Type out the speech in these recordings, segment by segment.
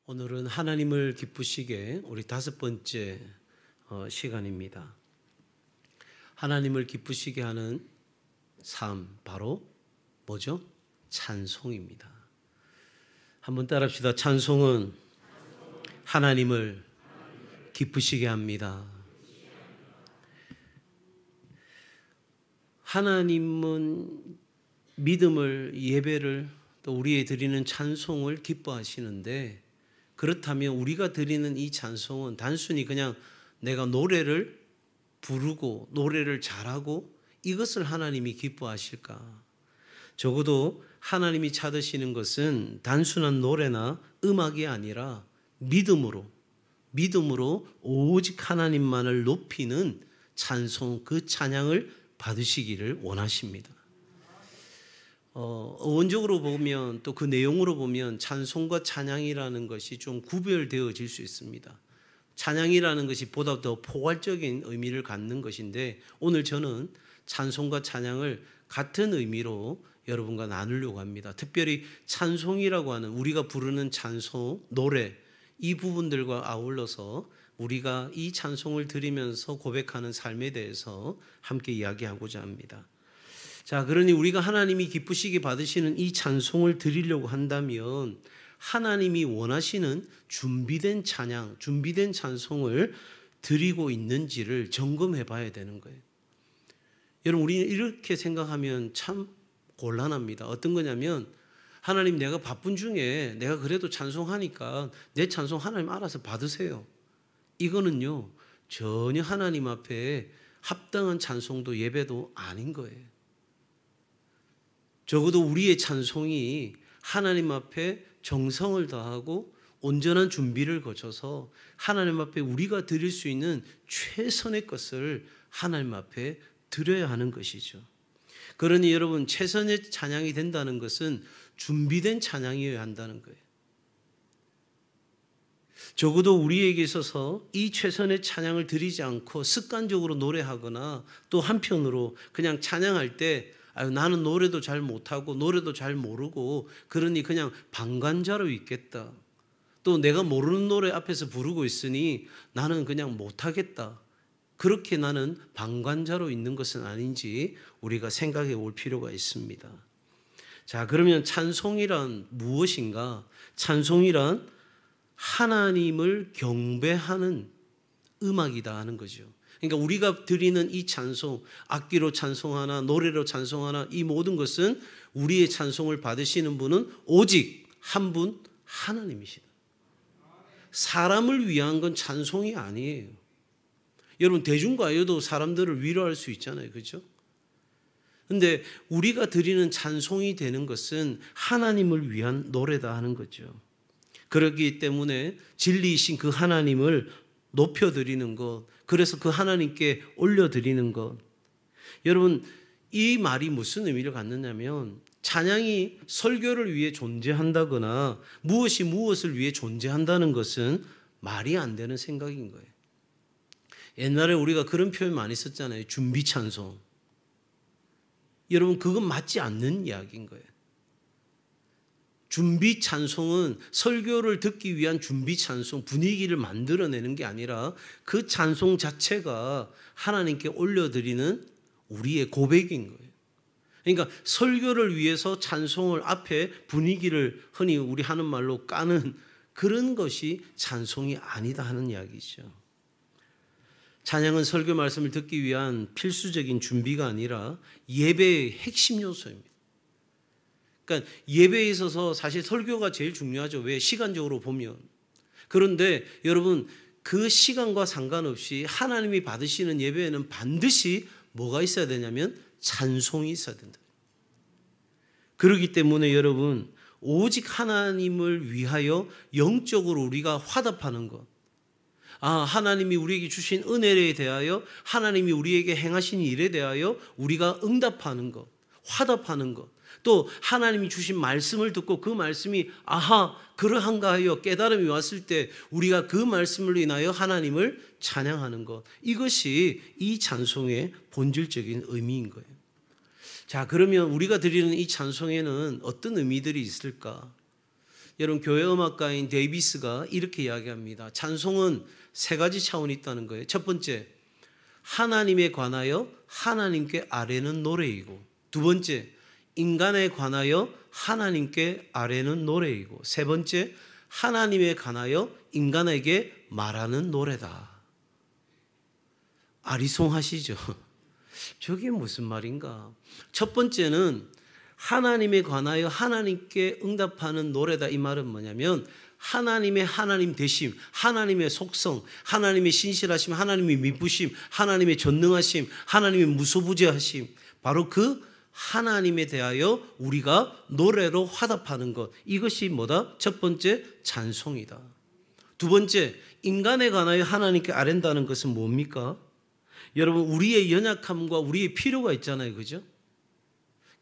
오늘은 하나님을 기쁘시게 우리 5번째 시간입니다. 하나님을 기쁘시게 하는 삶, 바로 뭐죠? 찬송입니다. 한번 따라합시다. 찬송은 하나님을 기쁘시게 합니다. 하나님은 믿음을, 예배를, 또 우리의 드리는 찬송을 기뻐하시는데, 그렇다면 우리가 드리는 이 찬송은 단순히 그냥 내가 노래를 부르고 노래를 잘하고 이것을 하나님이 기뻐하실까? 적어도 하나님이 찾으시는 것은 단순한 노래나 음악이 아니라 믿음으로 오직 하나님만을 높이는 찬송, 그 찬양을 받으시기를 원하십니다. 어원적으로 보면 또 그 내용으로 보면 찬송과 찬양이라는 것이 좀 구별되어질 수 있습니다. 찬양이라는 것이 보다 더 포괄적인 의미를 갖는 것인데, 오늘 저는 찬송과 찬양을 같은 의미로 여러분과 나누려고 합니다. 특별히 찬송이라고 하는 우리가 부르는 찬송, 노래, 이 부분들과 아울러서 우리가 이 찬송을 드리면서 고백하는 삶에 대해서 함께 이야기하고자 합니다. 자, 그러니 우리가 하나님이 기쁘시게 받으시는 이 찬송을 드리려고 한다면 하나님이 원하시는 준비된 찬양, 준비된 찬송을 드리고 있는지를 점검해 봐야 되는 거예요. 여러분, 우리는 이렇게 생각하면 참 곤란합니다. 어떤 거냐면, 하나님, 내가 바쁜 중에 내가 그래도 찬송하니까 내 찬송 하나님 알아서 받으세요. 이거는요, 전혀 하나님 앞에 합당한 찬송도 예배도 아닌 거예요. 적어도 우리의 찬송이 하나님 앞에 정성을 다하고 온전한 준비를 거쳐서 하나님 앞에 우리가 드릴 수 있는 최선의 것을 하나님 앞에 드려야 하는 것이죠. 그러니 여러분, 최선의 찬양이 된다는 것은 준비된 찬양이어야 한다는 거예요. 적어도 우리에게 있어서 이 최선의 찬양을 드리지 않고 습관적으로 노래하거나 또 한편으로 그냥 찬양할 때 나는 노래도 잘 못하고 노래도 잘 모르고 그러니 그냥 방관자로 있겠다. 또 내가 모르는 노래 앞에서 부르고 있으니 나는 그냥 못하겠다. 그렇게 나는 방관자로 있는 것은 아닌지 우리가 생각해 볼 필요가 있습니다. 자, 그러면 찬송이란 무엇인가? 찬송이란 하나님을 경배하는 음악이다 하는 거죠. 그러니까 우리가 드리는 이 찬송, 악기로 찬송하나 노래로 찬송하나 이 모든 것은 우리의 찬송을 받으시는 분은 오직 한 분, 하나님이시다. 사람을 위한 건 찬송이 아니에요. 여러분, 대중가요도 사람들을 위로할 수 있잖아요. 그렇죠? 그런데 우리가 드리는 찬송이 되는 것은 하나님을 위한 노래다 하는 거죠. 그렇기 때문에 진리이신 그 하나님을 높여드리는 것, 그래서 그 하나님께 올려드리는 것. 여러분, 이 말이 무슨 의미를 갖느냐면, 찬양이 설교를 위해 존재한다거나 무엇이 무엇을 위해 존재한다는 것은 말이 안 되는 생각인 거예요. 옛날에 우리가 그런 표현 많이 썼잖아요. 준비 찬송. 여러분, 그건 맞지 않는 이야기인 거예요. 준비 찬송은 설교를 듣기 위한 준비 찬송, 분위기를 만들어내는 게 아니라 그 찬송 자체가 하나님께 올려드리는 우리의 고백인 거예요. 그러니까 설교를 위해서 찬송을 앞에 분위기를 흔히 우리 하는 말로 까는 그런 것이 찬송이 아니다 하는 이야기죠. 찬양은 설교 말씀을 듣기 위한 필수적인 준비가 아니라 예배의 핵심 요소입니다. 그러니까 예배에 있어서 사실 설교가 제일 중요하죠. 왜? 시간적으로 보면. 그런데 여러분, 그 시간과 상관없이 하나님이 받으시는 예배에는 반드시 뭐가 있어야 되냐면 찬송이 있어야 된다. 그렇기 때문에 여러분, 오직 하나님을 위하여 영적으로 우리가 화답하는 것, 하나님이 우리에게 주신 은혜에 대하여, 하나님이 우리에게 행하신 일에 대하여 우리가 응답하는 것, 화답하는 것, 또 하나님이 주신 말씀을 듣고 그 말씀이 그러한가 하여 깨달음이 왔을 때 우리가 그 말씀을 인하여 하나님을 찬양하는 것, 이것이 이 찬송의 본질적인 의미인 거예요. 자, 그러면 우리가 드리는 이 찬송에는 어떤 의미들이 있을까? 여러분 교회 음악가인 데이비스가 이렇게 이야기합니다. 찬송은 세 가지 차원이 있다는 거예요. 첫 번째, 하나님에 관하여 하나님께 아뢰는 노래이고, 두 번째, 인간에 관하여 하나님께 아뢰는 노래이고, 세 번째, 하나님에 관하여 인간에게 말하는 노래다. 아리송하시죠? 저게 무슨 말인가? 첫 번째는 하나님에 관하여 하나님께 응답하는 노래다. 이 말은 뭐냐면 하나님의 하나님 되심, 하나님의 속성, 하나님의 신실하심, 하나님의 미쁘심, 하나님의 전능하심, 하나님의 무소부재하심, 바로 그 하나님에 대하여 우리가 노래로 화답하는 것, 이것이 뭐다? 첫 번째, 찬송이다. 두 번째, 인간에 관하여 하나님께 아뢰는다는 것은 뭡니까? 여러분, 우리의 연약함과 우리의 필요가 있잖아요, 그죠?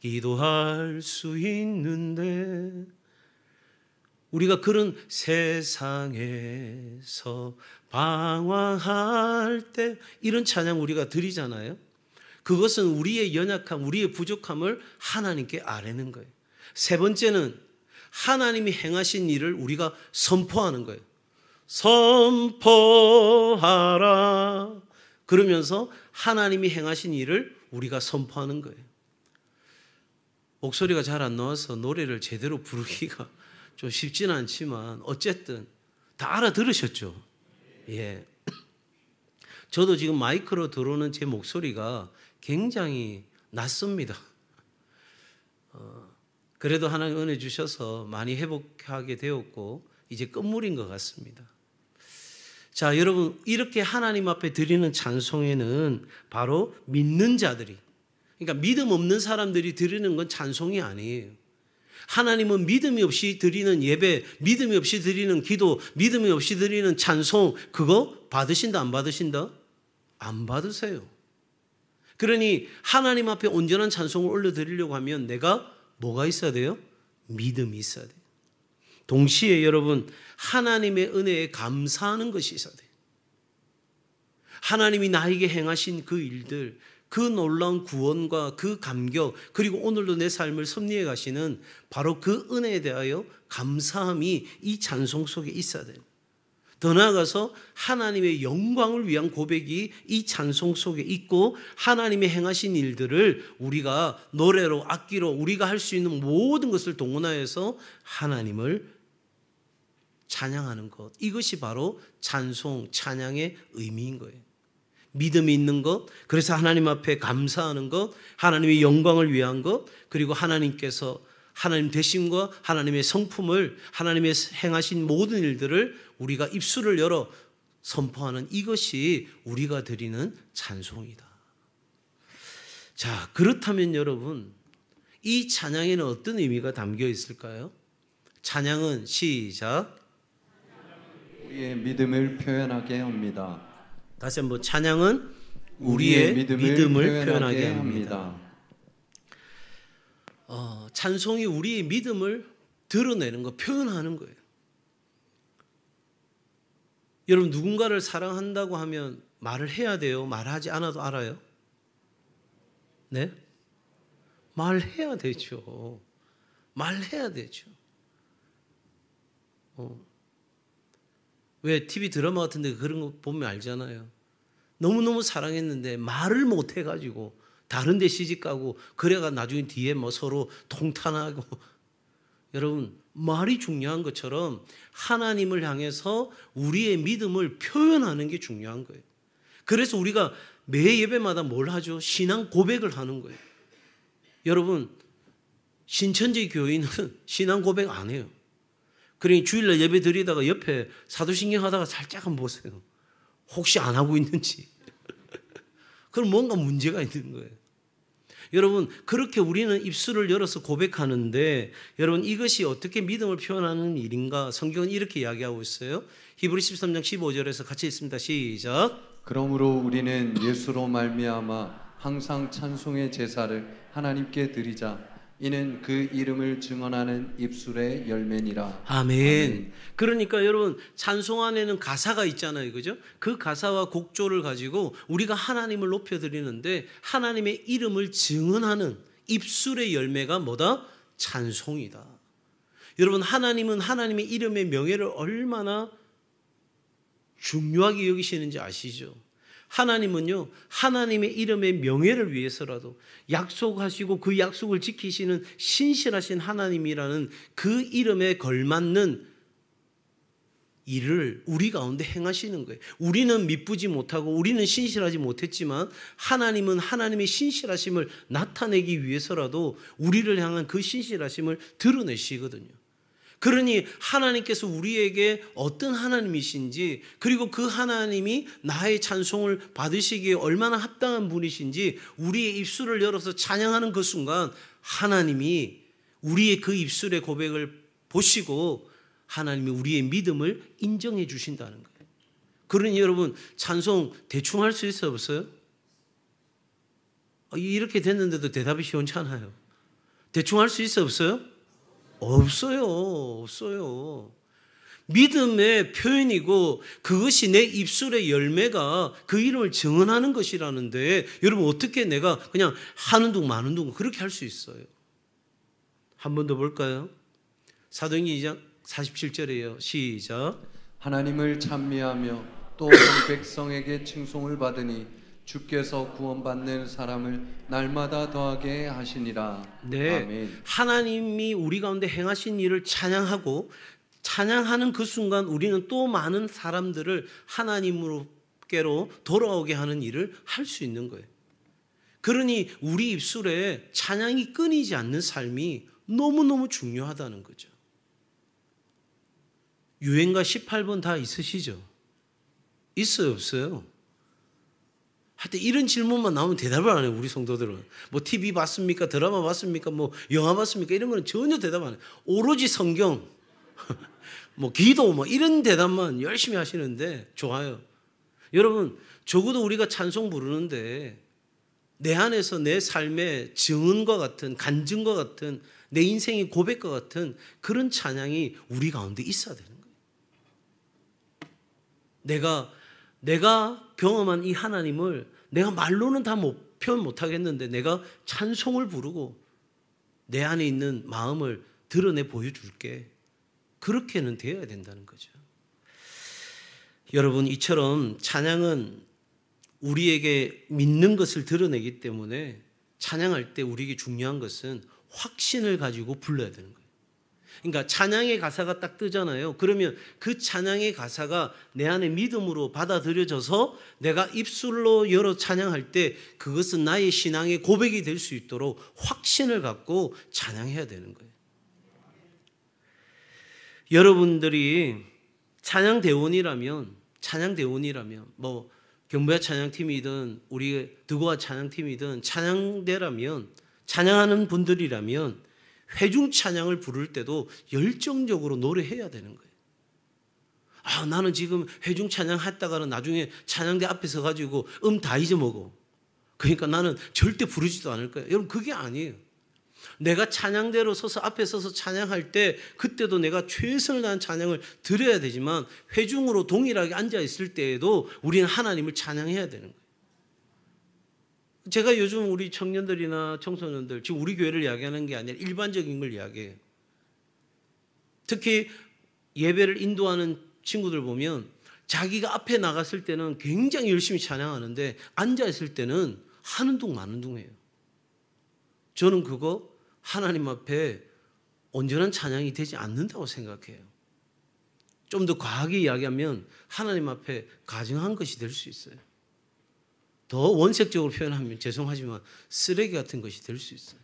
기도할 수 있는데 우리가 그런 세상에서 방황할 때 이런 찬양 우리가 드리잖아요. 그것은 우리의 연약함, 우리의 부족함을 하나님께 아뢰는 거예요. 세 번째는 하나님이 행하신 일을 우리가 선포하는 거예요. 선포하라. 그러면서 하나님이 행하신 일을 우리가 선포하는 거예요. 목소리가 잘 안 나와서 노래를 제대로 부르기가 좀 쉽지는 않지만 어쨌든 다 알아들으셨죠? 예. 저도 지금 마이크로 들어오는 제 목소리가 굉장히 낯섭니다. 그래도 하나님 은혜 주셔서 많이 회복하게 되었고 이제 끝물인 것 같습니다. 자, 여러분, 이렇게 하나님 앞에 드리는 찬송에는 바로 믿는 자들이, 그러니까 믿음 없는 사람들이 드리는 건 찬송이 아니에요. 하나님은 믿음이 없이 드리는 예배, 믿음이 없이 드리는 기도, 믿음이 없이 드리는 찬송, 그거 받으신다 안 받으신다? 안 받으세요. 그러니 하나님 앞에 온전한 찬송을 올려드리려고 하면 내가 뭐가 있어야 돼요? 믿음이 있어야 돼요. 동시에 여러분, 하나님의 은혜에 감사하는 것이 있어야 돼요. 하나님이 나에게 행하신 그 일들, 그 놀라운 구원과 그 감격, 그리고 오늘도 내 삶을 섭리해 가시는 바로 그 은혜에 대하여 감사함이 이 찬송 속에 있어야 돼요. 더 나아가서 하나님의 영광을 위한 고백이 이 찬송 속에 있고, 하나님의 행하신 일들을 우리가 노래로, 악기로 우리가 할 수 있는 모든 것을 동원하여서 하나님을 찬양하는 것, 이것이 바로 찬송, 찬양의 의미인 거예요. 믿음이 있는 것, 그래서 하나님 앞에 감사하는 것, 하나님의 영광을 위한 것, 그리고 하나님께서 하나님 되심과 하나님의 성품을, 하나님의 행하신 모든 일들을 우리가 입술을 열어 선포하는, 이것이 우리가 드리는 찬송이다. 자, 그렇다면 여러분, 이 찬양에는 어떤 의미가 담겨 있을까요? 찬양은 시작. 우리의 믿음을 표현하게 합니다. 다시 한번, 찬양은 우리의 믿음을 표현하게 합니다. 찬송이 우리의 믿음을 드러내는 거, 표현하는 거예요. 여러분, 누군가를 사랑한다고 하면 말을 해야 돼요? 말하지 않아도 알아요? 네? 말해야 되죠. 말해야 되죠. 왜 TV 드라마 같은 데 그런 거 보면 알잖아요. 너무너무 사랑했는데 말을 못 해가지고 다른 데 시집가고, 그래가 나중에 뒤에 뭐 서로 통탄하고. 여러분, 말이 중요한 것처럼 하나님을 향해서 우리의 믿음을 표현하는 게 중요한 거예요. 그래서 우리가 매 예배마다 뭘 하죠? 신앙 고백을 하는 거예요. 여러분, 신천지 교인은 신앙 고백 안 해요. 그러니 주일날 예배 드리다가 옆에 사도신경 하다가 살짝 한번 보세요. 혹시 안 하고 있는지. 그럼 뭔가 문제가 있는 거예요. 여러분, 그렇게 우리는 입술을 열어서 고백하는데, 여러분, 이것이 어떻게 믿음을 표현하는 일인가? 성경은 이렇게 이야기하고 있어요. 히브리 13장 15절에서 같이 읽습니다. 시작. 그러므로 우리는 예수로 말미암아 항상 찬송의 제사를 하나님께 드리자. 이는 그 이름을 증언하는 입술의 열매니라. 아멘. 그러니까 여러분, 찬송 안에는 가사가 있잖아요, 그죠? 그 가사와 곡조를 가지고 우리가 하나님을 높여드리는데, 하나님의 이름을 증언하는 입술의 열매가 뭐다? 찬송이다. 여러분, 하나님은 하나님의 이름의 명예를 얼마나 중요하게 여기시는지 아시죠? 하나님은요, 하나님의 이름의 명예를 위해서라도 약속하시고 그 약속을 지키시는 신실하신 하나님이라는 그 이름에 걸맞는 일을 우리 가운데 행하시는 거예요. 우리는 미쁘지 못하고 우리는 신실하지 못했지만 하나님은 하나님의 신실하심을 나타내기 위해서라도 우리를 향한 그 신실하심을 드러내시거든요. 그러니 하나님께서 우리에게 어떤 하나님이신지, 그리고 그 하나님이 나의 찬송을 받으시기에 얼마나 합당한 분이신지 우리의 입술을 열어서 찬양하는 그 순간 하나님이 우리의 그 입술의 고백을 보시고 하나님이 우리의 믿음을 인정해 주신다는 거예요. 그러니 여러분, 찬송 대충 할 수 있어요, 없어요? 이렇게 됐는데도 대답이 시원찮아요. 대충 할 수 있어요, 없어요? 없어요. 믿음의 표현이고 그것이 내 입술의 열매가 그 이름을 증언하는 것이라는데, 여러분 어떻게 내가 그냥 하는 둥 마는 둥 그렇게 할 수 있어요? 한 번 더 볼까요? 사도행전 2장 47절이에요. 시작. 하나님을 찬미하며 또 백성에게 칭송을 받으니 주께서 구원받는 사람을 날마다 더하게 하시니라. 네, 아멘. 하나님이 우리 가운데 행하신 일을 찬양하고 찬양하는 그 순간 우리는 또 많은 사람들을 하나님으로께로 돌아오게 하는 일을 할 수 있는 거예요. 그러니 우리 입술에 찬양이 끊이지 않는 삶이 너무너무 중요하다는 거죠. 유행가 18번 다 있으시죠? 있어요, 없어요? 하여튼 이런 질문만 나오면 대답을 안 해요, 우리 성도들은. 뭐 TV 봤습니까? 드라마 봤습니까? 뭐 영화 봤습니까? 이런 거는 전혀 대답 안 해요. 오로지 성경, 뭐 기도, 뭐 이런 대답만 열심히 하시는데 좋아요. 여러분, 적어도 우리가 찬송 부르는데 내 안에서 내 삶의 증언과 같은, 간증과 같은, 내 인생의 고백과 같은 그런 찬양이 우리 가운데 있어야 되는 거예요. 내가 경험한 이 하나님을 내가 말로는 다 표현 못 하겠는데 내가 찬송을 부르고 내 안에 있는 마음을 드러내 보여줄게. 그렇게는 되어야 된다는 거죠. 여러분, 이처럼 찬양은 우리에게 믿는 것을 드러내기 때문에 찬양할 때 우리에게 중요한 것은 확신을 가지고 불러야 되는 거예요. 그러니까 찬양의 가사가 딱 뜨잖아요. 그러면 그 찬양의 가사가 내 안에 믿음으로 받아들여져서 내가 입술로 열어 찬양할 때 그것은 나의 신앙의 고백이 될 수 있도록 확신을 갖고 찬양해야 되는 거예요. 여러분들이 찬양대원이라면 뭐 경배와 찬양팀이든 우리 드고와 찬양팀이든 찬양대라면, 찬양하는 분들이라면 회중 찬양을 부를 때도 열정적으로 노래해야 되는 거예요. 나는 지금 회중 찬양 했다가는 나중에 찬양대 앞에 서가지고 다 잊어먹어. 그러니까 나는 절대 부르지도 않을 거예요. 여러분, 그게 아니에요. 내가 찬양대로 서서 앞에 서서 찬양할 때 그때도 내가 최선을 다한 찬양을 드려야 되지만 회중으로 동일하게 앉아 있을 때에도 우리는 하나님을 찬양해야 되는 거예요. 제가 요즘 우리 청년들이나 청소년들, 지금 우리 교회를 이야기하는 게 아니라 일반적인 걸 이야기해요. 특히 예배를 인도하는 친구들 보면 자기가 앞에 나갔을 때는 굉장히 열심히 찬양하는데 앉아있을 때는 하는 둥 마는 둥해요. 저는 그거 하나님 앞에 온전한 찬양이 되지 않는다고 생각해요. 좀 더 과하게 이야기하면 하나님 앞에 가증한 것이 될 수 있어요. 더 원색적으로 표현하면 죄송하지만 쓰레기 같은 것이 될 수 있어요.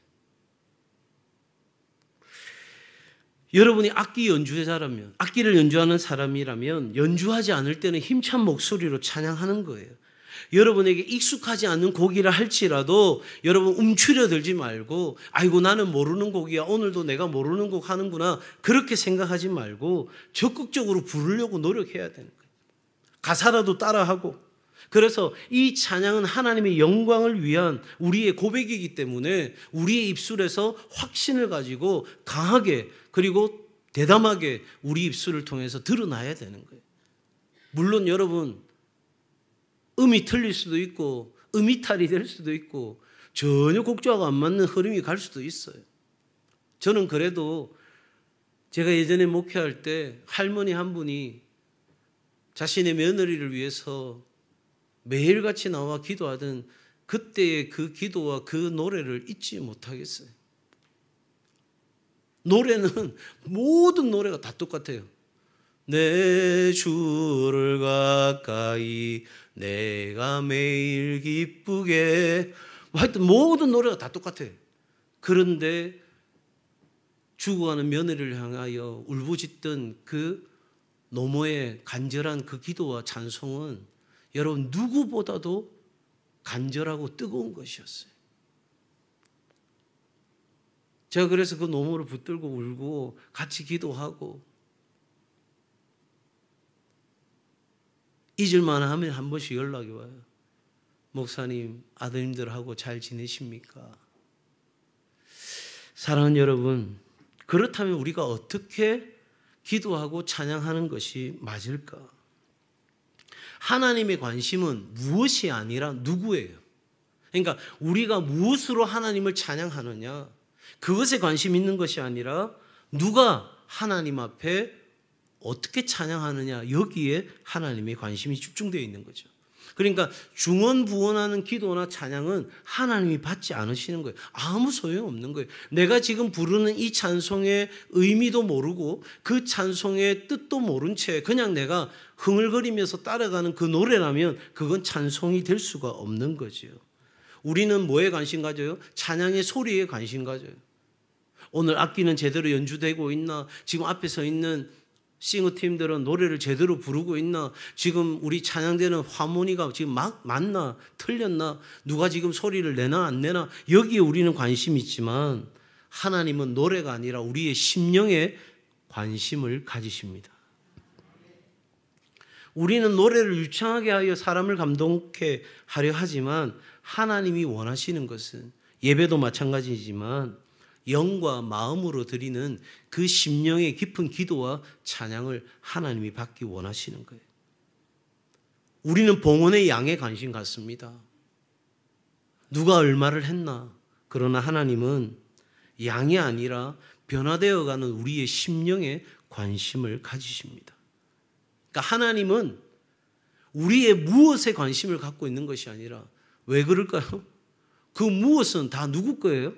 여러분이 악기 연주자라면, 악기를 연주하는 사람이라면 연주하지 않을 때는 힘찬 목소리로 찬양하는 거예요. 여러분에게 익숙하지 않는 곡이라 할지라도 여러분 움츠려들지 말고, 아이고 나는 모르는 곡이야, 오늘도 내가 모르는 곡 하는구나, 그렇게 생각하지 말고 적극적으로 부르려고 노력해야 되는 거예요. 가사라도 따라하고. 그래서 이 찬양은 하나님의 영광을 위한 우리의 고백이기 때문에 우리의 입술에서 확신을 가지고 강하게 그리고 대담하게 우리 입술을 통해서 드러나야 되는 거예요. 물론 여러분, 음이 틀릴 수도 있고 음이탈이 될 수도 있고 전혀 곡조하고 안 맞는 흐름이 갈 수도 있어요. 저는 그래도 제가 예전에 목회할 때 할머니 한 분이 자신의 며느리를 위해서 매일같이 나와 기도하던 그때의 그 기도와 그 노래를 잊지 못하겠어요. 노래는 모든 노래가 다 똑같아요. 내 주를 가까이 내가 매일 기쁘게, 하여튼 모든 노래가 다 똑같아요. 그런데 죽어가는 며느리를 향하여 울부짖던 그 노모의 간절한 그 기도와 찬송은 여러분 누구보다도 간절하고 뜨거운 것이었어요. 제가 그래서 그 노모를 붙들고 울고 같이 기도하고, 잊을만 하면 한 번씩 연락이 와요. 목사님, 아드님들하고 잘 지내십니까? 사랑하는 여러분, 그렇다면 우리가 어떻게 기도하고 찬양하는 것이 맞을까? 하나님의 관심은 무엇이 아니라 누구예요? 그러니까 우리가 무엇으로 하나님을 찬양하느냐, 그것에 관심 있는 것이 아니라 누가 하나님 앞에 어떻게 찬양하느냐, 여기에 하나님의 관심이 집중되어 있는 거죠. 그러니까 중언부언하는 기도나 찬양은 하나님이 받지 않으시는 거예요. 아무 소용없는 거예요. 내가 지금 부르는 이 찬송의 의미도 모르고 그 찬송의 뜻도 모른 채 그냥 내가 흥얼거리면서 따라가는 그 노래라면 그건 찬송이 될 수가 없는 거죠. 우리는 뭐에 관심 가져요? 찬양의 소리에 관심 가져요. 오늘 악기는 제대로 연주되고 있나? 지금 앞에 서 있는 싱어팀들은 노래를 제대로 부르고 있나? 지금 우리 찬양되는 하모니가 지금 맞나? 틀렸나? 누가 지금 소리를 내나 안 내나? 여기에 우리는 관심이 있지만 하나님은 노래가 아니라 우리의 심령에 관심을 가지십니다. 우리는 노래를 유창하게 하여 사람을 감동케 하려 하지만 하나님이 원하시는 것은, 예배도 마찬가지지만 영과 마음으로 드리는 그 심령의 깊은 기도와 찬양을 하나님이 받기 원하시는 거예요. 우리는 봉헌의 양에 관심 갖습니다. 누가 얼마를 했나? 그러나 하나님은 양이 아니라 변화되어가는 우리의 심령에 관심을 가지십니다. 그러니까 하나님은 우리의 무엇에 관심을 갖고 있는 것이 아니라, 왜 그럴까요? 그 무엇은 다 누구 거예요?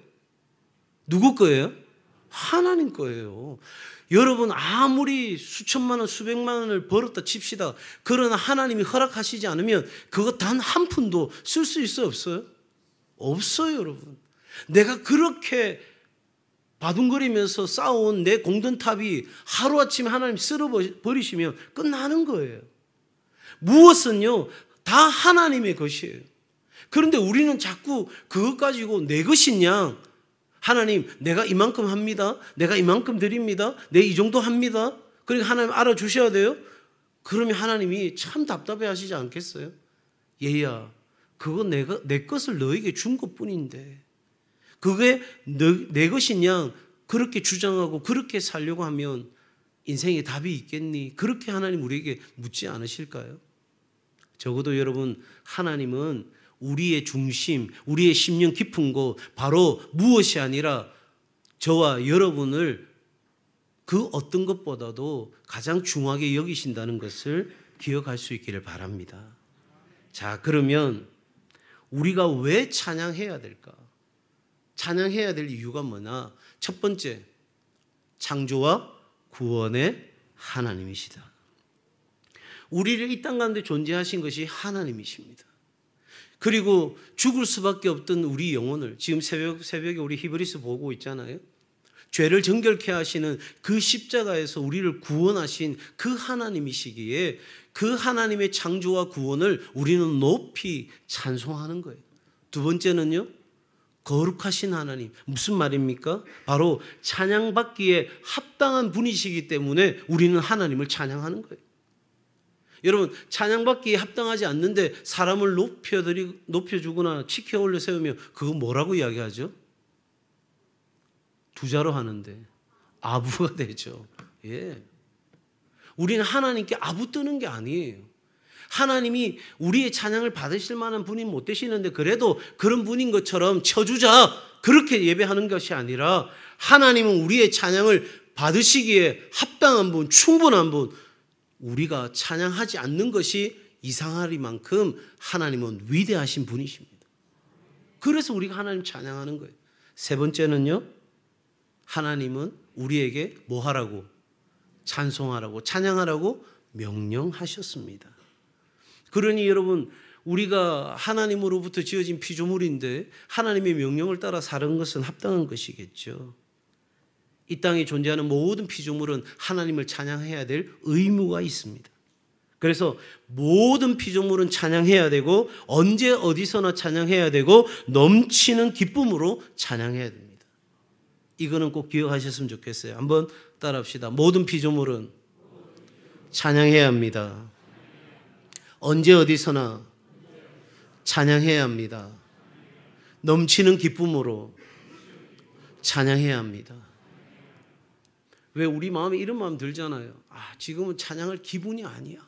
누구 거예요? 하나님 거예요. 여러분 아무리 수천만 원, 수백만 원을 벌었다 칩시다. 그러나 하나님이 허락하시지 않으면 그거 단 한 푼도 쓸 수 있어요, 없어요? 없어요, 여러분. 내가 그렇게 바둥거리면서 쌓아온 내 공든탑이 하루아침에 하나님 쓸어버리시면 끝나는 거예요. 무엇은요, 다 하나님의 것이에요. 그런데 우리는 자꾸 그것 가지고 내 것이냐, 하나님 내가 이만큼 합니다, 내가 이만큼 드립니다, 내 이 정도 합니다, 그러니까 하나님 알아주셔야 돼요. 그러면 하나님이 참 답답해 하시지 않겠어요? 얘야, 그거 내 것을 너에게 준 것뿐인데 그게 내 것이냐, 그렇게 주장하고 그렇게 살려고 하면 인생에 답이 있겠니? 그렇게 하나님 우리에게 묻지 않으실까요? 적어도 여러분, 하나님은 우리의 중심, 우리의 심령 깊은 곳, 바로 무엇이 아니라 저와 여러분을 그 어떤 것보다도 가장 중하게 여기신다는 것을 기억할 수 있기를 바랍니다. 자, 그러면 우리가 왜 찬양해야 될까? 찬양해야 될 이유가 뭐냐? 첫 번째, 창조와 구원의 하나님이시다. 우리를 이 땅 가운데 존재하신 것이 하나님이십니다. 그리고 죽을 수밖에 없던 우리 영혼을, 지금 새벽에 우리 히브리서 보고 있잖아요. 죄를 정결케 하시는 그 십자가에서 우리를 구원하신 그 하나님이시기에 그 하나님의 창조와 구원을 우리는 높이 찬송하는 거예요. 두 번째는요, 거룩하신 하나님. 무슨 말입니까? 바로 찬양받기에 합당한 분이시기 때문에 우리는 하나님을 찬양하는 거예요. 여러분, 찬양받기에 합당하지 않는데 사람을 높여주거나 치켜 올려 세우면 그거 뭐라고 이야기하죠? 두자로 하는데 아부가 되죠. 예. 우리는 하나님께 아부 뜨는 게 아니에요. 하나님이 우리의 찬양을 받으실 만한 분이 못 되시는데 그래도 그런 분인 것처럼 쳐주자, 그렇게 예배하는 것이 아니라 하나님은 우리의 찬양을 받으시기에 합당한 분, 충분한 분, 우리가 찬양하지 않는 것이 이상하리만큼 하나님은 위대하신 분이십니다. 그래서 우리가 하나님 찬양하는 거예요. 세 번째는요, 하나님은 우리에게 뭐 하라고? 찬송하라고, 찬양하라고 명령하셨습니다. 그러니 여러분, 우리가 하나님으로부터 지어진 피조물인데 하나님의 명령을 따라 사는 것은 합당한 것이겠죠. 이 땅에 존재하는 모든 피조물은 하나님을 찬양해야 될 의무가 있습니다. 그래서 모든 피조물은 찬양해야 되고 언제 어디서나 찬양해야 되고 넘치는 기쁨으로 찬양해야 됩니다. 이거는 꼭 기억하셨으면 좋겠어요. 한번 따라합시다. 모든 피조물은 찬양해야 합니다. 언제 어디서나 찬양해야 합니다. 넘치는 기쁨으로 찬양해야 합니다. 왜 우리 마음에 이런 마음 들잖아요. 지금은 찬양할 기분이 아니야.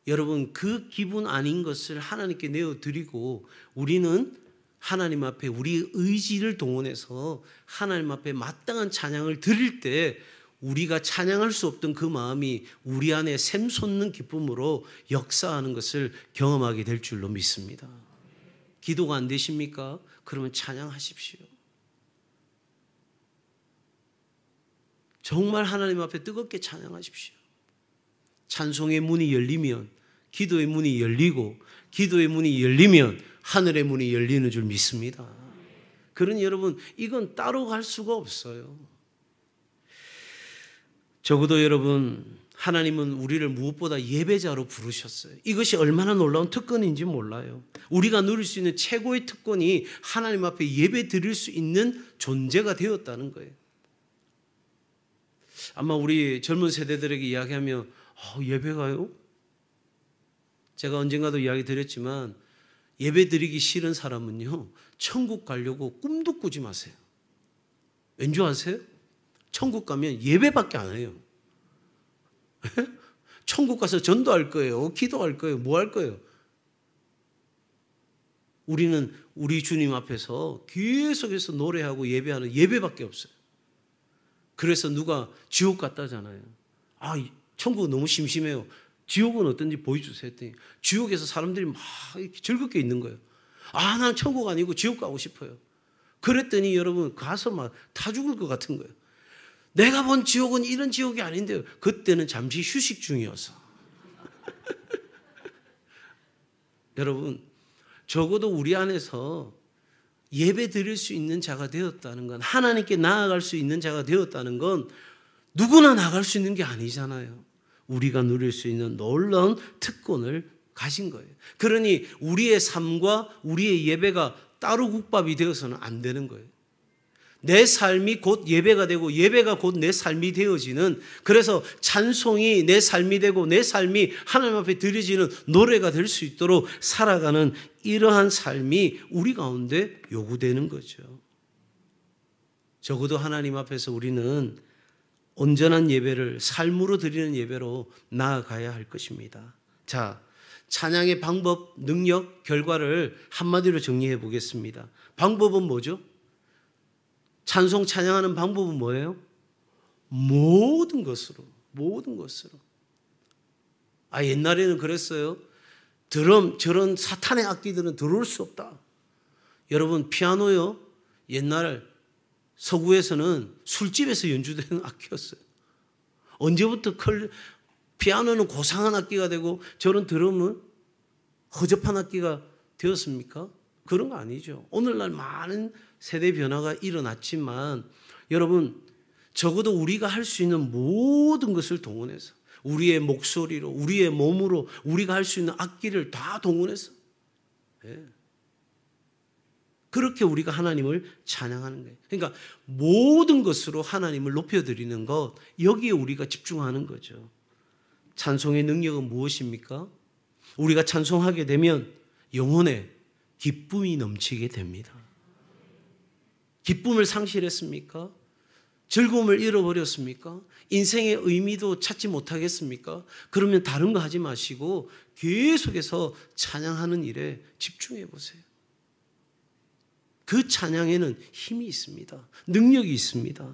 여러분, 그 기분 아닌 것을 하나님께 내어드리고 우리는 하나님 앞에 우리의 의지를 동원해서 하나님 앞에 마땅한 찬양을 드릴 때 우리가 찬양할 수 없던 그 마음이 우리 안에 샘솟는 기쁨으로 역사하는 것을 경험하게 될 줄로 믿습니다. 기도가 안 되십니까? 그러면 찬양하십시오. 정말 하나님 앞에 뜨겁게 찬양하십시오. 찬송의 문이 열리면 기도의 문이 열리고 기도의 문이 열리면 하늘의 문이 열리는 줄 믿습니다. 그러니 여러분, 이건 따로 갈 수가 없어요. 적어도 여러분, 하나님은 우리를 무엇보다 예배자로 부르셨어요. 이것이 얼마나 놀라운 특권인지 몰라요. 우리가 누릴 수 있는 최고의 특권이 하나님 앞에 예배 드릴 수 있는 존재가 되었다는 거예요. 아마 우리 젊은 세대들에게 이야기하면 예배가요? 제가 언젠가도 이야기 드렸지만 예배 드리기 싫은 사람은요, 천국 가려고 꿈도 꾸지 마세요. 왠지 아세요? 천국 가면 예배밖에 안 해요. 천국 가서 전도할 거예요. 기도할 거예요. 뭐 할 거예요? 우리는 우리 주님 앞에서 계속해서 노래하고 예배하는 예배밖에 없어요. 그래서 누가 지옥 갔다잖아요. 천국은 너무 심심해요. 지옥은 어떤지 보여주세요 했더니 지옥에서 사람들이 막 즐겁게 있는 거예요. 난 천국 아니고 지옥 가고 싶어요. 그랬더니 여러분, 가서 막 다 죽을 것 같은 거예요. 내가 본 지옥은 이런 지옥이 아닌데요. 그때는 잠시 휴식 중이어서. 여러분, 적어도 우리 안에서 예배 드릴 수 있는 자가 되었다는 건, 하나님께 나아갈 수 있는 자가 되었다는 건 누구나 나아갈 수 있는 게 아니잖아요. 우리가 누릴 수 있는 놀라운 특권을 가진 거예요. 그러니 우리의 삶과 우리의 예배가 따로 국밥이 되어서는 안 되는 거예요. 내 삶이 곧 예배가 되고 예배가 곧 내 삶이 되어지는, 그래서 찬송이 내 삶이 되고 내 삶이 하나님 앞에 드려지는 노래가 될 수 있도록 살아가는 이러한 삶이 우리 가운데 요구되는 거죠. 적어도 하나님 앞에서 우리는 온전한 예배를 삶으로 드리는 예배로 나아가야 할 것입니다. 자, 찬양의 방법, 능력, 결과를 한마디로 정리해 보겠습니다. 방법은 뭐죠? 찬송 찬양하는 방법은 뭐예요? 모든 것으로. 옛날에는 그랬어요. 드럼, 저런 사탄의 악기들은 들어올 수 없다. 여러분, 피아노요, 옛날 서구에서는 술집에서 연주되는 악기였어요. 언제부터 피아노는 고상한 악기가 되고 저런 드럼은 허접한 악기가 되었습니까? 그런 거 아니죠. 오늘날 많은 세대 변화가 일어났지만 여러분, 적어도 우리가 할 수 있는 모든 것을 동원해서 우리의 목소리로, 우리의 몸으로 우리가 할 수 있는 악기를 다 동원해서 그렇게 우리가 하나님을 찬양하는 거예요. 그러니까 모든 것으로 하나님을 높여드리는 것, 여기에 우리가 집중하는 거죠. 찬송의 능력은 무엇입니까? 우리가 찬송하게 되면 영혼에 기쁨이 넘치게 됩니다. 기쁨을 상실했습니까? 즐거움을 잃어버렸습니까? 인생의 의미도 찾지 못하겠습니까? 그러면 다른 거 하지 마시고 계속해서 찬양하는 일에 집중해 보세요. 그 찬양에는 힘이 있습니다. 능력이 있습니다.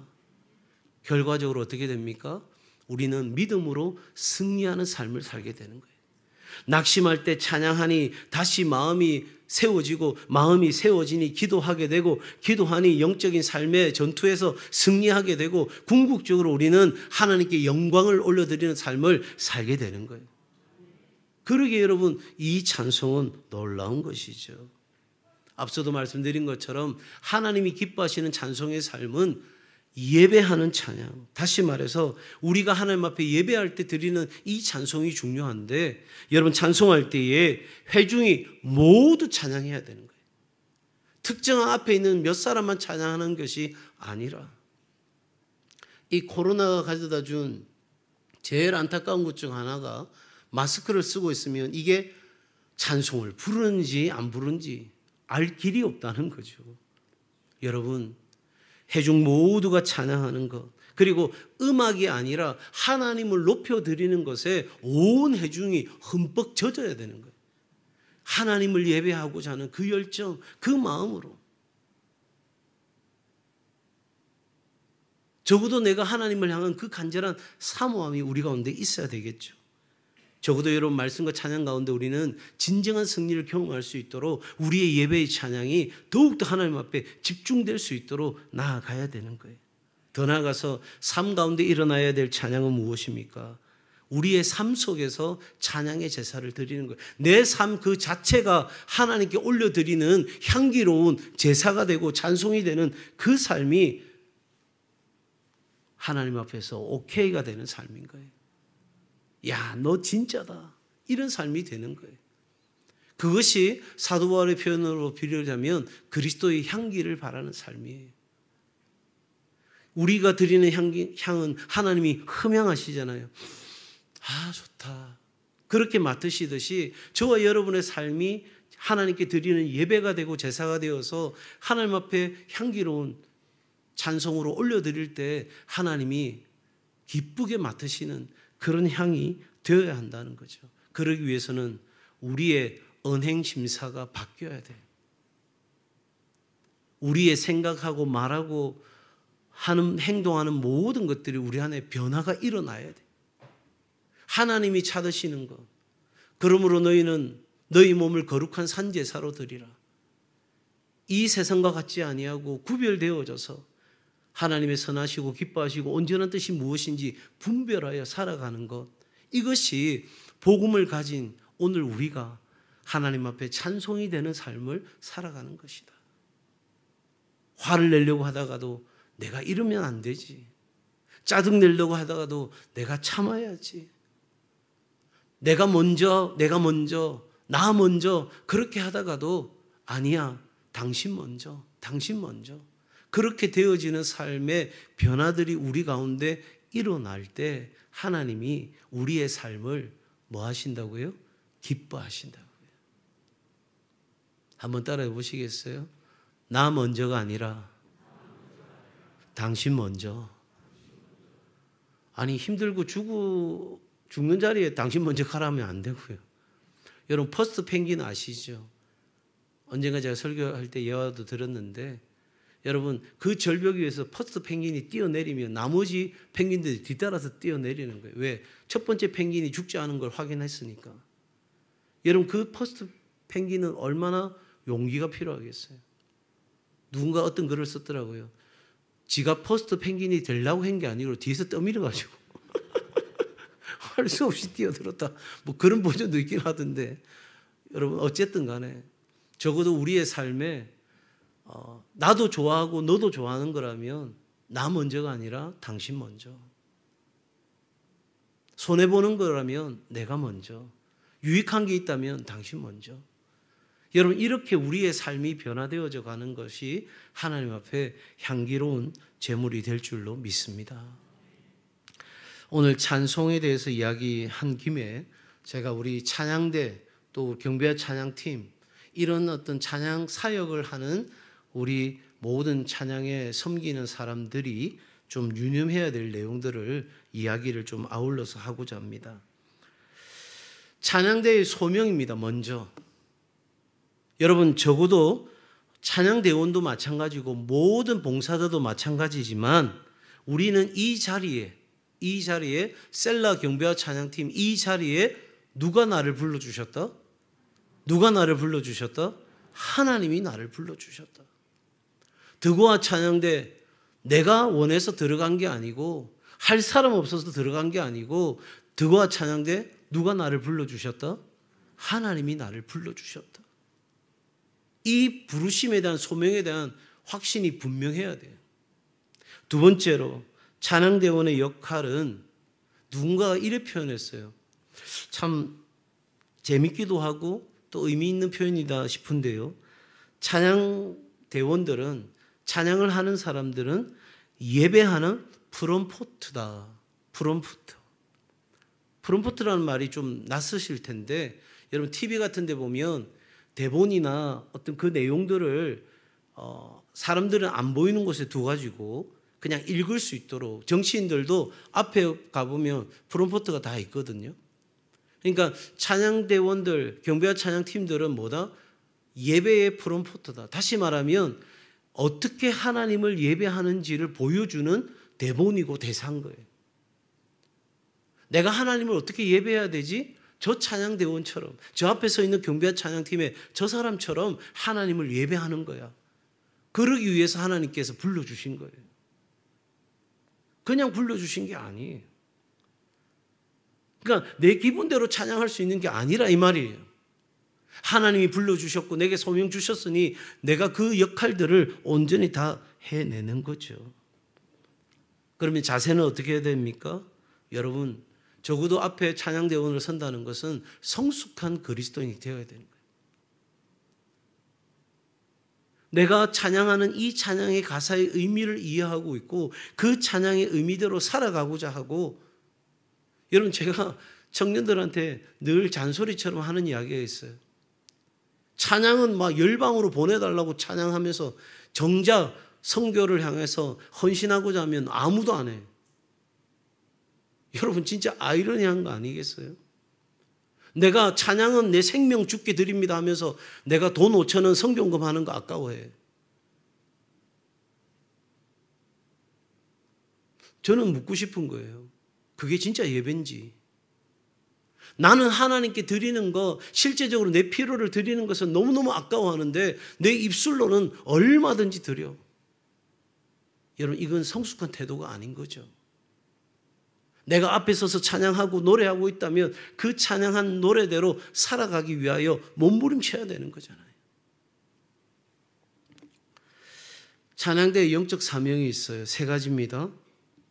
결과적으로 어떻게 됩니까? 우리는 믿음으로 승리하는 삶을 살게 되는 거예요. 낙심할 때 찬양하니 다시 마음이 세워지고, 마음이 세워지니 기도하게 되고, 기도하니 영적인 삶의 전투에서 승리하게 되고, 궁극적으로 우리는 하나님께 영광을 올려드리는 삶을 살게 되는 거예요. 그러기에 여러분, 이 찬송은 놀라운 것이죠. 앞서도 말씀드린 것처럼 하나님이 기뻐하시는 찬송의 삶은 예배하는 찬양. 다시 말해서 우리가 하나님 앞에 예배할 때 드리는 이 찬송이 중요한데, 여러분 찬송할 때에 회중이 모두 찬양해야 되는 거예요. 특정한 앞에 있는 몇 사람만 찬양하는 것이 아니라, 이 코로나가 가져다 준 제일 안타까운 것 중 하나가 마스크를 쓰고 있으면 이게 찬송을 부르는지 안 부르는지 알 길이 없다는 거죠. 여러분, 회중 모두가 찬양하는 것, 그리고 음악이 아니라 하나님을 높여드리는 것에 온 회중이 흠뻑 젖어야 되는 거예요. 하나님을 예배하고자 하는 그 열정, 그 마음으로. 적어도 내가 하나님을 향한 그 간절한 사모함이 우리 가운데 있어야 되겠죠. 적어도 여러분 말씀과 찬양 가운데 우리는 진정한 승리를 경험할 수 있도록 우리의 예배의 찬양이 더욱더 하나님 앞에 집중될 수 있도록 나아가야 되는 거예요. 더 나아가서 삶 가운데 일어나야 될 찬양은 무엇입니까? 우리의 삶 속에서 찬양의 제사를 드리는 거예요. 내 삶 그 자체가 하나님께 올려드리는 향기로운 제사가 되고 찬송이 되는 그 삶이 하나님 앞에서 오케이가 되는 삶인 거예요. 야, 너 진짜다. 이런 삶이 되는 거예요. 그것이 사도 바울의 표현으로 비유하자면 그리스도의 향기를 바라는 삶이에요. 우리가 드리는 향은 하나님이 흠향하시잖아요. 아, 좋다. 그렇게 맡으시듯이 저와 여러분의 삶이 하나님께 드리는 예배가 되고 제사가 되어서 하나님 앞에 향기로운 찬송으로 올려드릴 때 하나님이 기쁘게 맡으시는 그런 향이 되어야 한다는 거죠. 그러기 위해서는 우리의 언행 심사가 바뀌어야 돼요. 우리의 생각하고 말하고 하는 행동하는 모든 것들이 우리 안에 변화가 일어나야 돼. 하나님이 찾으시는 것. 그러므로 너희는 너희 몸을 거룩한 산제사로 드리라. 이 세상과 같지 아니하고 구별되어져서 하나님의 선하시고 기뻐하시고 온전한 뜻이 무엇인지 분별하여 살아가는 것. 이것이 복음을 가진 오늘 우리가 하나님 앞에 찬송이 되는 삶을 살아가는 것이다. 화를 내려고 하다가도 내가 이러면 안 되지. 짜증 내려고 하다가도 내가 참아야지. 내가 먼저, 나 먼저 그렇게 하다가도 아니야. 당신 먼저. 그렇게 되어지는 삶의 변화들이 우리 가운데 일어날 때 하나님이 우리의 삶을 뭐 하신다고요? 기뻐하신다고요. 한번 따라해 보시겠어요? 나 먼저가 아니라 당신 먼저. 아니 힘들고 죽는 자리에 당신 먼저 가라면 안 되고요. 여러분 퍼스트 펭귄 아시죠? 언젠가 제가 설교할 때 예화도 들었는데 여러분 그 절벽 위에서 퍼스트 펭귄이 뛰어내리면 나머지 펭귄들이 뒤따라서 뛰어내리는 거예요. 왜? 첫 번째 펭귄이 죽지 않은 걸 확인했으니까. 여러분 그 퍼스트 펭귄은 얼마나 용기가 필요하겠어요. 누군가 어떤 글을 썼더라고요. 지가 퍼스트 펭귄이 되려고 한 게 아니고 뒤에서 떠밀어가지고 할 수 없이 뛰어들었다. 뭐 그런 버전도 있긴 하던데 여러분 어쨌든 간에 적어도 우리의 삶에 나도 좋아하고 너도 좋아하는 거라면 나 먼저가 아니라 당신 먼저. 손해보는 거라면 내가 먼저. 유익한 게 있다면 당신 먼저. 여러분 이렇게 우리의 삶이 변화되어져 가는 것이 하나님 앞에 향기로운 제물이 될 줄로 믿습니다. 오늘 찬송에 대해서 이야기한 김에 제가 우리 찬양대 또 경배 찬양팀 이런 어떤 찬양 사역을 하는 우리 모든 찬양에 섬기는 사람들이 좀 유념해야 될 내용들을 이야기를 좀 아울러서 하고자 합니다. 찬양대의 소명입니다. 먼저 여러분 적어도 찬양대원도 마찬가지고 모든 봉사자도 마찬가지지만 우리는 이 자리에 셀라 경배와 찬양팀 이 자리에 누가 나를 불러주셨다? 누가 나를 불러주셨다? 하나님이 나를 불러주셨다. 드고와 찬양대 내가 원해서 들어간 게 아니고 할 사람 없어서 들어간 게 아니고 드고와 찬양대 누가 나를 불러주셨다? 하나님이 나를 불러주셨다. 이 부르심에 대한 소명에 대한 확신이 분명해야 돼요. 두 번째로 찬양대원의 역할은 누군가가 이렇게 표현했어요. 참 재밌기도 하고 또 의미 있는 표현이다 싶은데요. 찬양대원들은 찬양을 하는 사람들은 예배하는 프롬포트다. 프롬포트라는 말이 좀 낯서실 텐데 여러분 TV 같은 데 보면 대본이나 어떤 그 내용들을 사람들은 안 보이는 곳에 두가지고 그냥 읽을 수 있도록 정치인들도 앞에 가보면 프롬포트가 다 있거든요. 그러니까 찬양대원들, 경배와 찬양팀들은 뭐다? 예배의 프롬포트다. 다시 말하면 어떻게 하나님을 예배하는지를 보여주는 대본이고 대사인 거예요. 내가 하나님을 어떻게 예배해야 되지? 저 찬양대원처럼 저 앞에 서 있는 경배와 찬양팀의 저 사람처럼 하나님을 예배하는 거야. 그러기 위해서 하나님께서 불러주신 거예요. 그냥 불러주신 게 아니에요. 그러니까 내 기분대로 찬양할 수 있는 게 아니라 이 말이에요. 하나님이 불러주셨고 내게 소명 주셨으니 내가 그 역할들을 온전히 다 해내는 거죠. 그러면 자세는 어떻게 해야 됩니까? 여러분 적어도 앞에 찬양대원을 선다는 것은 성숙한 그리스도인이 되어야 되는 거예요. 내가 찬양하는 이 찬양의 가사의 의미를 이해하고 있고 그 찬양의 의미대로 살아가고자 하고 여러분 제가 청년들한테 늘 잔소리처럼 하는 이야기가 있어요. 찬양은 막 열방으로 보내달라고 찬양하면서 정작 선교를 향해서 헌신하고자 하면 아무도 안 해. 여러분 진짜 아이러니한 거 아니겠어요? 내가 찬양은 내 생명 주께 드립니다 하면서 내가 돈 5,000원 성경금 하는 거 아까워해. 저는 묻고 싶은 거예요. 그게 진짜 예배인지. 나는 하나님께 드리는 거 실제적으로 내 필요를 드리는 것은 너무너무 아까워하는데 내 입술로는 얼마든지 드려. 여러분 이건 성숙한 태도가 아닌 거죠. 내가 앞에 서서 찬양하고 노래하고 있다면 그 찬양한 노래대로 살아가기 위하여 몸부림쳐야 되는 거잖아요. 찬양대의 영적 사명이 있어요. 3가지입니다.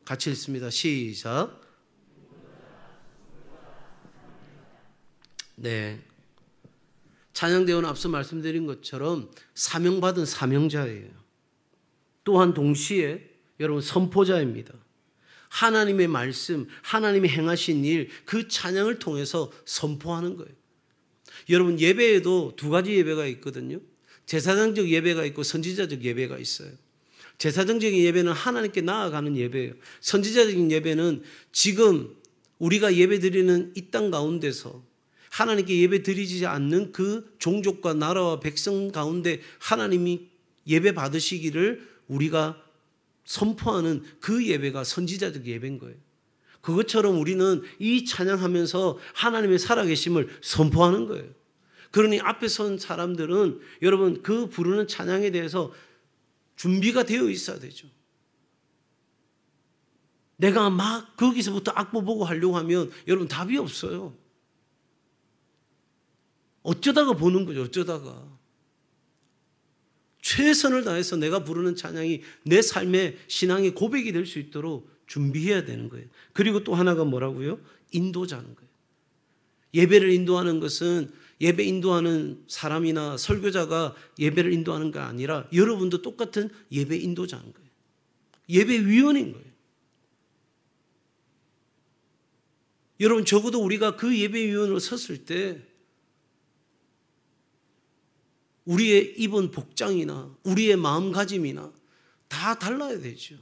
같이 읽습니다. 시작. 네. 찬양대원은 앞서 말씀드린 것처럼 사명받은 사명자예요. 또한 동시에 여러분 선포자입니다. 하나님의 말씀, 하나님이 행하신 일, 그 찬양을 통해서 선포하는 거예요. 여러분 예배에도 2가지 예배가 있거든요. 제사장적 예배가 있고 선지자적 예배가 있어요. 제사장적인 예배는 하나님께 나아가는 예배예요. 선지자적인 예배는 지금 우리가 예배 드리는 이 땅 가운데서 하나님께 예배 드리지 않는 그 종족과 나라와 백성 가운데 하나님이 예배 받으시기를 우리가 선포하는 그 예배가 선지자적 예배인 거예요. 그것처럼 우리는 이 찬양하면서 하나님의 살아계심을 선포하는 거예요. 그러니 앞에 선 사람들은 여러분 그 부르는 찬양에 대해서 준비가 되어 있어야 되죠. 내가 막 거기서부터 악보 보고 하려고 하면 여러분 답이 없어요. 어쩌다가 보는 거죠. 어쩌다가. 최선을 다해서 내가 부르는 찬양이 내 삶의 신앙의 고백이 될 수 있도록 준비해야 되는 거예요. 그리고 또 하나가 뭐라고요? 인도자는 거예요. 예배를 인도하는 것은 예배 인도하는 사람이나 설교자가 예배를 인도하는 게 아니라 여러분도 똑같은 예배 인도자인 거예요. 예배위원인 거예요. 여러분 적어도 우리가 그 예배위원으로 섰을 때 우리의 입은 복장이나 우리의 마음가짐이나 다 달라야 되죠.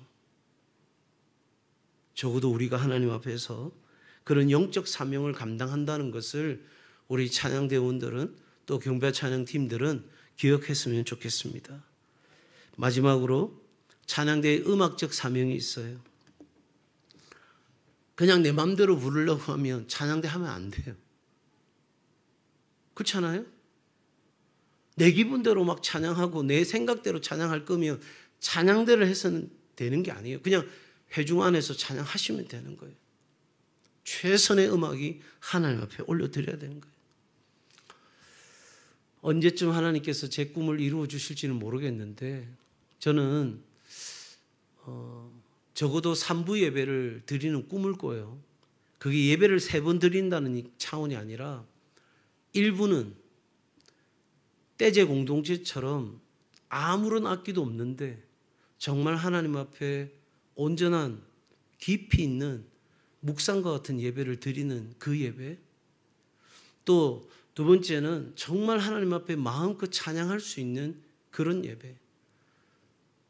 적어도 우리가 하나님 앞에서 그런 영적 사명을 감당한다는 것을 우리 찬양대원들은 또 경배 찬양팀들은 기억했으면 좋겠습니다. 마지막으로 찬양대의 음악적 사명이 있어요. 그냥 내 마음대로 부르려고 하면 찬양대 하면 안 돼요. 그렇잖아요? 내 기분대로 막 찬양하고 내 생각대로 찬양할 거면 찬양대를 해서는 되는 게 아니에요. 그냥 회중 안에서 찬양하시면 되는 거예요. 최선의 음악이 하나님 앞에 올려드려야 되는 거예요. 언제쯤 하나님께서 제 꿈을 이루어 주실지는 모르겠는데 저는 적어도 3부 예배를 드리는 꿈을 꿔요. 그게 예배를 3번 드린다는 차원이 아니라 1부는 떼제 공동체처럼 아무런 악기도 없는데 정말 하나님 앞에 온전한 깊이 있는 묵상과 같은 예배를 드리는 그 예배. 또 두 번째는 정말 하나님 앞에 마음껏 찬양할 수 있는 그런 예배.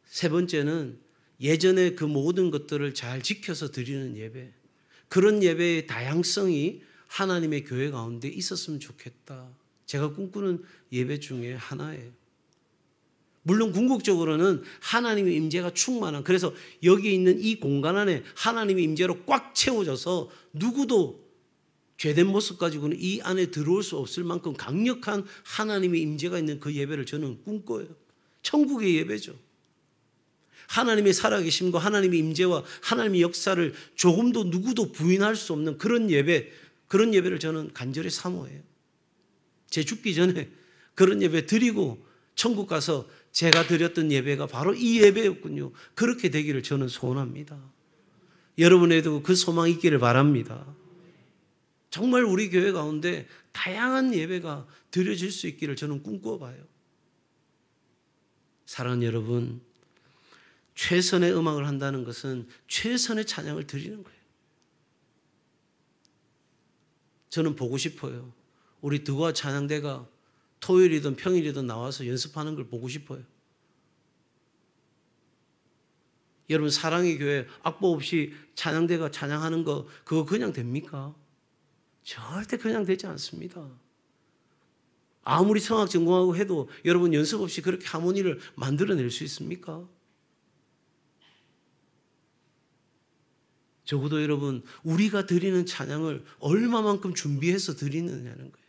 세 번째는 예전에 그 모든 것들을 잘 지켜서 드리는 예배. 그런 예배의 다양성이 하나님의 교회 가운데 있었으면 좋겠다. 제가 꿈꾸는 예배 중에 하나예요. 물론 궁극적으로는 하나님의 임재가 충만한, 그래서 여기 있는 이 공간 안에 하나님의 임재로 꽉 채워져서 누구도 죄된 모습 가지고는 이 안에 들어올 수 없을 만큼 강력한 하나님의 임재가 있는 그 예배를 저는 꿈꿔요. 천국의 예배죠. 하나님의 살아계심과 하나님의 임재와 하나님의 역사를 조금도 누구도 부인할 수 없는 그런 예배, 그런 예배를 저는 간절히 사모해요. 제 죽기 전에 그런 예배 드리고 천국 가서 제가 드렸던 예배가 바로 이 예배였군요. 그렇게 되기를 저는 소원합니다. 여러분에도 그 소망이 있기를 바랍니다. 정말 우리 교회 가운데 다양한 예배가 드려질 수 있기를 저는 꿈꿔봐요. 사랑하는 여러분, 최선의 음악을 한다는 것은 최선의 찬양을 드리는 거예요. 저는 보고 싶어요. 우리 드고아 찬양대가 토요일이든 평일이든 나와서 연습하는 걸 보고 싶어요. 여러분, 사랑의 교회 악보 없이 찬양대가 찬양하는 거 그거 그냥 됩니까? 절대 그냥 되지 않습니다. 아무리 성악 전공하고 해도 여러분 연습 없이 그렇게 하모니를 만들어낼 수 있습니까? 적어도 여러분, 우리가 드리는 찬양을 얼마만큼 준비해서 드리느냐는 거예요.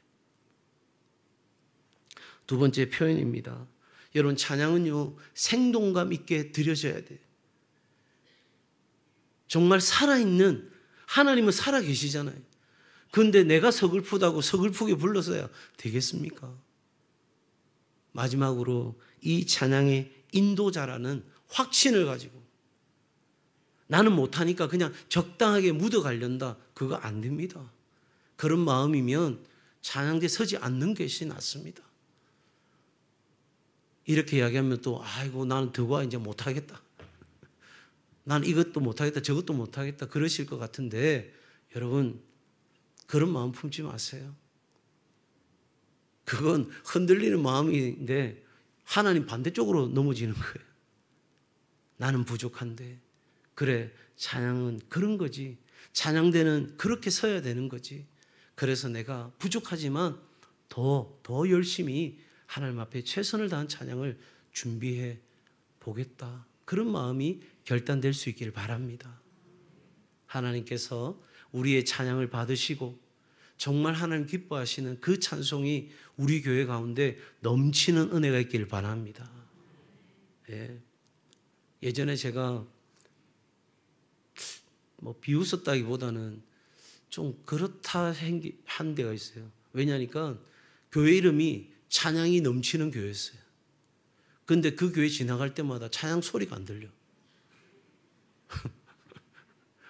두 번째 표현입니다. 여러분, 찬양은요, 생동감 있게 드려져야 돼요. 정말 살아있는, 하나님은 살아계시잖아요. 그런데 내가 서글프다고 서글프게 불러서야 되겠습니까? 마지막으로 이 찬양의 인도자라는 확신을 가지고 나는 못하니까 그냥 적당하게 묻어가련다. 그거 안 됩니다. 그런 마음이면 찬양대 서지 않는 것이 낫습니다. 이렇게 이야기하면 또 아이고 나는 드고아 이제 못하겠다. 나는 이것도 못하겠다. 저것도 못하겠다. 그러실 것 같은데 여러분 그런 마음 품지 마세요. 그건 흔들리는 마음인데 하나님 반대쪽으로 넘어지는 거예요. 나는 부족한데. 그래, 찬양은 그런 거지. 찬양대는 그렇게 서야 되는 거지. 그래서 내가 부족하지만 더 열심히 하나님 앞에 최선을 다한 찬양을 준비해 보겠다. 그런 마음이 결단될 수 있기를 바랍니다. 하나님께서 우리의 찬양을 받으시고 정말 하나님 기뻐하시는 그 찬송이 우리 교회 가운데 넘치는 은혜가 있기를 바랍니다. 예전에 제가 비웃었다기보다는 좀 그렇다 한 데가 있어요. 왜냐하니까 교회 이름이 찬양이 넘치는 교회였어요. 그런데 그 교회 지나갈 때마다 찬양 소리가 안 들려.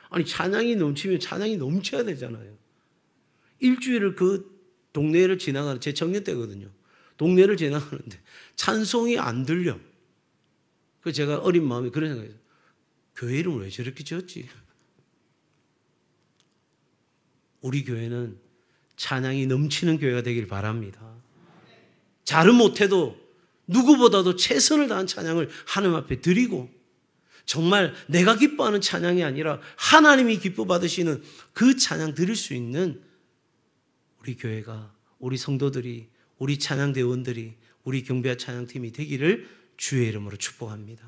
아니 찬양이 넘치면 찬양이 넘쳐야 되잖아요. 일주일을 그 동네를 지나가는, 제 청년 때거든요. 동네를 지나가는데 찬송이 안 들려. 그래서 제가 어린 마음에 그런 생각이 있어요. 교회 이름을 왜 저렇게 지었지? 우리 교회는 찬양이 넘치는 교회가 되길 바랍니다. 잘은 못해도 누구보다도 최선을 다한 찬양을 하나님 앞에 드리고 정말 내가 기뻐하는 찬양이 아니라 하나님이 기뻐 받으시는 그 찬양 드릴 수 있는 우리 교회가, 우리 성도들이, 우리 찬양대원들이, 우리 경배와 찬양팀이 되기를 주의 이름으로 축복합니다.